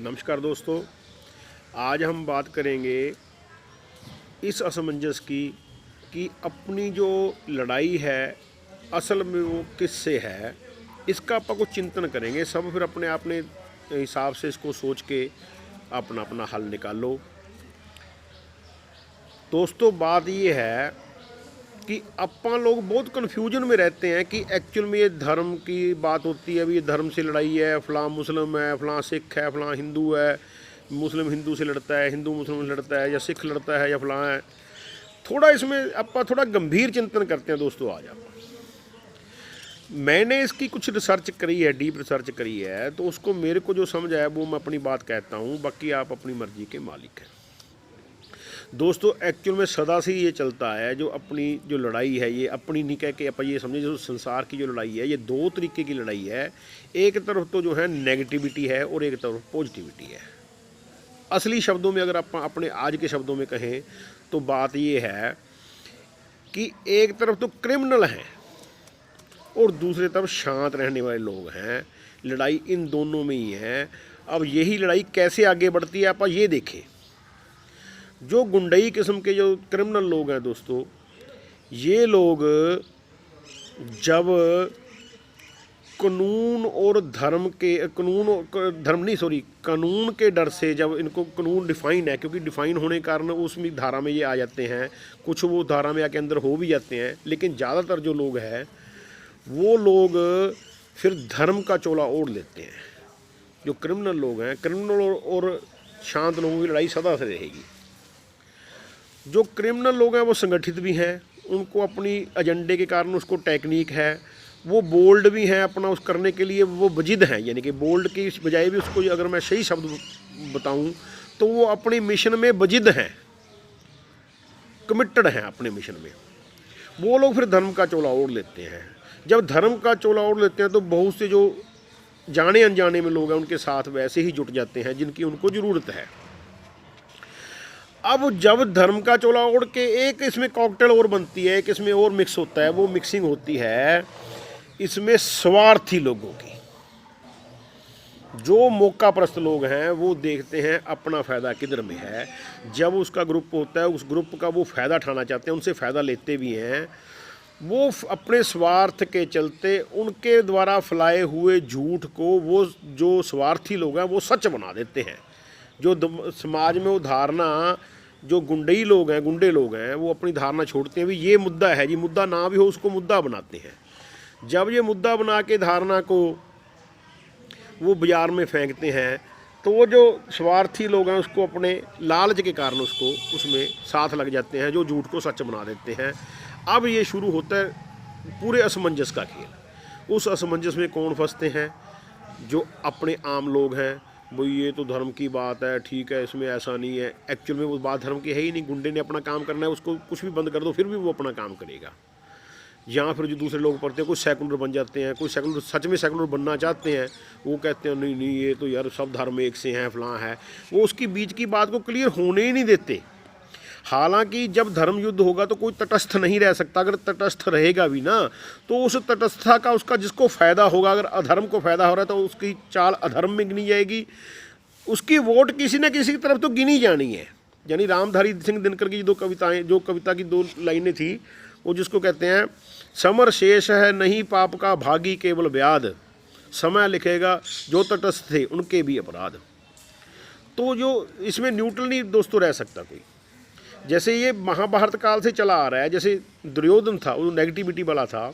नमस्कार दोस्तों, आज हम बात करेंगे इस असमंजस की कि अपनी जो लड़ाई है असल में वो किससे है। इसका ਆਪਾਂ कुछ चिंतन करेंगे सब, फिर अपने अपने हिसाब से इसको सोच के अपना अपना हल निकालो। दोस्तों बात ये है कि ਆਪਾਂ लोग बहुत कन्फ्यूजन में रहते हैं कि एक्चुअल में ये धर्म की बात होती है, अभी ये धर्म से लड़ाई है, फ़लाँ मुस्लिम है, फ़लाँ सिख है, फ़लाँ हिंदू है, मुस्लिम हिंदू से लड़ता है, हिंदू मुस्लिम से लड़ता है, या सिख लड़ता है, या फ़लाँ है। थोड़ा इसमें ਆਪਾਂ थोड़ा गंभीर चिंतन करते हैं दोस्तों। आज आप मैंने इसकी कुछ रिसर्च करी है, डीप रिसर्च करी है, तो उसको मेरे को जो समझ आया वो मैं अपनी बात कहता हूँ, बाकी आप अपनी मर्जी के मालिक हैं। दोस्तों एक्चुअल में सदा से ये चलता है, जो अपनी जो लड़ाई है ये अपनी नहीं कह के आप ये समझे, जो संसार की जो लड़ाई है ये दो तरीके की लड़ाई है। एक तरफ तो जो है नेगेटिविटी है और एक तरफ पॉजिटिविटी है। असली शब्दों में अगर आप अपने आज के शब्दों में कहें तो बात ये है कि एक तरफ तो क्रिमिनल हैं और दूसरी तरफ शांत रहने वाले लोग हैं। लड़ाई इन दोनों में ही है। अब यही लड़ाई कैसे आगे बढ़ती है आप ये देखें। जो गुंडई किस्म के जो क्रिमिनल लोग हैं दोस्तों, ये लोग जब कानून और धर्म के कानून के डर से, जब इनको कानून डिफ़ाइन है, क्योंकि डिफ़ाइन होने के कारण उसमें धारा में ये आ जाते हैं, कुछ वो धारा में आके अंदर हो भी जाते हैं, लेकिन ज़्यादातर जो लोग हैं वो लोग फिर धर्म का चोला ओढ़ लेते हैं। जो क्रिमिनल लोग हैं, क्रिमिनल और शांत लोगों की लड़ाई सदा से रहेगी। जो क्रिमिनल लोग हैं वो संगठित भी हैं, उनको अपनी एजेंडे के कारण उसको टेक्निक है, वो बोल्ड भी हैं अपना उस करने के लिए, वो वजिद हैं, यानी कि बोल्ड की बजाय भी उसको अगर मैं सही शब्द बताऊं तो वो अपने मिशन में वजिद हैं, कमिटेड हैं अपने मिशन में। वो लोग फिर धर्म का चोला ओढ़ लेते हैं। जब धर्म का चोला ओढ़ लेते हैं तो बहुत से जो जाने अनजाने में लोग हैं उनके साथ वैसे ही जुट जाते हैं जिनकी उनको ज़रूरत है। अब जब धर्म का चोला ओढ़ के एक इसमें कॉकटेल और बनती है, एक इसमें और मिक्स होता है, वो मिक्सिंग होती है इसमें स्वार्थी लोगों की। जो मौका परस्त लोग हैं वो देखते हैं अपना फ़ायदा किधर में है। जब उसका ग्रुप होता है उस ग्रुप का वो फ़ायदा उठाना चाहते हैं, उनसे फ़ायदा लेते भी हैं। वो अपने स्वार्थ के चलते उनके द्वारा फैलाए हुए झूठ को वो जो स्वार्थी लोग हैं वो सच बना देते हैं। जो समाज में वो धारणा, जो गुंडे लोग हैं वो अपनी धारणा छोड़ते हैं भी ये मुद्दा है जी, मुद्दा ना भी हो उसको मुद्दा बनाते हैं। जब ये मुद्दा बना के धारणा को वो बाज़ार में फेंकते हैं तो वो जो स्वार्थी लोग हैं उसको अपने लालच के कारण उसको उसमें साथ लग जाते हैं, जो झूठ को सच बना देते हैं। अब ये शुरू होता है पूरे असमंजस का खेल। उस असमंजस में कौन फंसते हैं? जो अपने आम लोग हैं। भाई ये तो धर्म की बात है, ठीक है, इसमें ऐसा नहीं है। एक्चुअल में वो बात धर्म की है ही नहीं। गुंडे ने अपना काम करना है, उसको कुछ भी बंद कर दो फिर भी वो अपना काम करेगा। या फिर जो दूसरे लोग पढ़ते हैं, कुछ सेकुलर बन जाते हैं, कुछ सेकुलर सच में सेकुलर बनना चाहते हैं, वो कहते हैं नहीं नहीं ये तो यार सब धर्म एक से हैं, फलां है। वो उसकी बीच की बात को क्लियर होने ही नहीं देते। हालांकि जब धर्म युद्ध होगा तो कोई तटस्थ नहीं रह सकता। अगर तटस्थ रहेगा भी ना तो उस तटस्थता का उसका जिसको फ़ायदा होगा, अगर अधर्म को फ़ायदा हो रहा है तो उसकी चाल अधर्म में गिनी जाएगी, उसकी वोट किसी न किसी की तरफ तो गिनी जानी है। यानी रामधारी सिंह दिनकर की जो कविता की दो लाइनें थी, वो जिसको कहते हैं समर शेष है नहीं पाप का भागी केवल व्याध, समय लिखेगा जो तटस्थ थे उनके भी अपराध। तो जो इसमें न्यूट्रल नहीं दोस्तों रह सकता कोई। जैसे ये महाभारत काल से चला आ रहा है, जैसे दुर्योधन था वो नेगेटिविटी वाला था,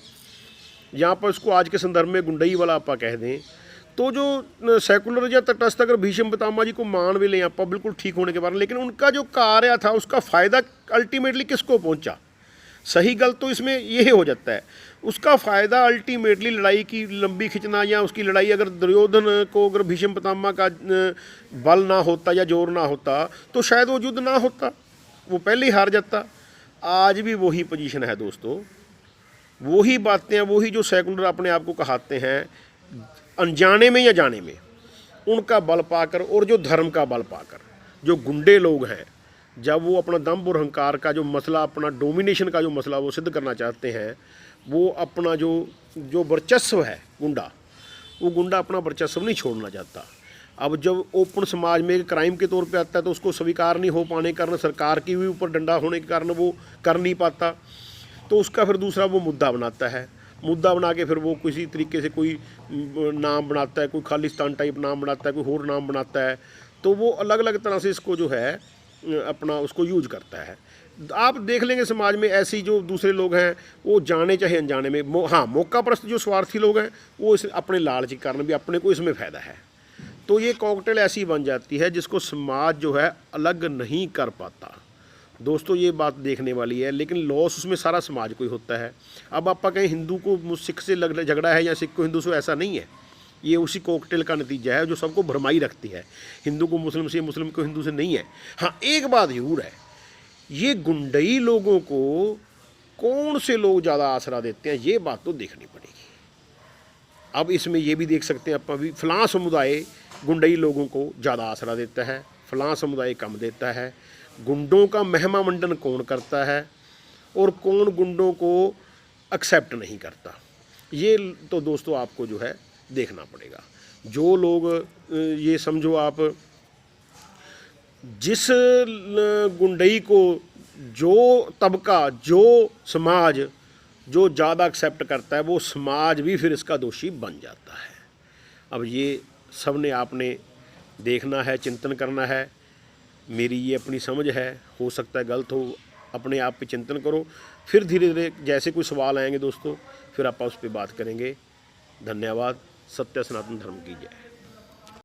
यहाँ पर उसको आज के संदर्भ में गुंडई वाला आप कह दें। तो जो सेकुलर या तटस्थ अगर भीष्म पितामह जी को मान भी लें आप बिल्कुल ठीक होने के बाद, लेकिन उनका जो कार्य था उसका फ़ायदा अल्टीमेटली किसको पहुँचा? सही गलत तो इसमें ये हो जाता है। उसका फ़ायदा अल्टीमेटली लड़ाई की लंबी खिंचना, या उसकी लड़ाई अगर दुर्योधन को अगर भीष्म पितामह का बल ना होता या जोर ना होता तो शायद वो युद्ध ना होता, वो पहले ही हार जाता। आज भी वही पोजीशन है दोस्तों, वही बातें हैं, वही जो सेकुलर अपने आप को कहाते हैं, अनजाने में या जाने में उनका बल पाकर और जो धर्म का बल पाकर जो गुंडे लोग हैं, जब वो अपना दम और अहंकार का जो मसला, अपना डोमिनेशन का जो मसला वो सिद्ध करना चाहते हैं, वो अपना जो वर्चस्व है वो गुंडा अपना वर्चस्व नहीं छोड़ना चाहता। अब जब ओपन समाज में एक क्राइम के तौर पे आता है तो उसको स्वीकार नहीं हो पाने के कारण, सरकार की भी ऊपर डंडा होने के कारण वो कर नहीं पाता, तो उसका फिर दूसरा वो मुद्दा बनाता है। मुद्दा बना के फिर वो किसी तरीके से कोई नाम बनाता है, कोई खालिस्तान टाइप नाम बनाता है, कोई और नाम बनाता है, तो वो अलग अलग तरह से इसको जो है अपना उसको यूज करता है। आप देख लेंगे समाज में ऐसी जो दूसरे लोग हैं वो जाने चाहे अनजाने में हाँ मौका परस्त जो स्वार्थी लोग हैं वो इस अपने लालच के कारण भी अपने को इसमें फ़ायदा है, तो ये कॉकटेल ऐसी बन जाती है जिसको समाज जो है अलग नहीं कर पाता। दोस्तों ये बात देखने वाली है, लेकिन लॉस उसमें सारा समाज को ही होता है। अब आप कहें हिंदू को सिख से झगड़ा है या सिख को हिंदू से, ऐसा नहीं है। ये उसी कॉकटेल का नतीजा है जो सबको भरमाई रखती है। हिंदू को मुस्लिम से, मुस्लिम को हिंदू से नहीं है। हाँ एक बात ज़रूर है, ये गुंडई लोगों को कौन से लोग ज़्यादा आसरा देते हैं ये बात तो देखनी पड़ेगी। अब इसमें ये भी देख सकते हैं अपन भी, फलां समुदाय गुंडई लोगों को ज़्यादा आसरा देता है, फलां समुदाय कम देता है। गुंडों का महिमा मंडन कौन करता है और कौन गुंडों को एक्सेप्ट नहीं करता, ये तो दोस्तों आपको जो है देखना पड़ेगा। जो लोग ये समझो आप, जिस गुंडई को जो तबका, जो समाज जो ज़्यादा एक्सेप्ट करता है, वो समाज भी फिर इसका दोषी बन जाता है। अब ये सब ने आपने देखना है, चिंतन करना है। मेरी ये अपनी समझ है, हो सकता है गलत हो, अपने आप पे चिंतन करो। फिर धीरे धीरे जैसे कोई सवाल आएंगे दोस्तों फिर आप उस पर बात करेंगे। धन्यवाद। सत्य सनातन धर्म की जय।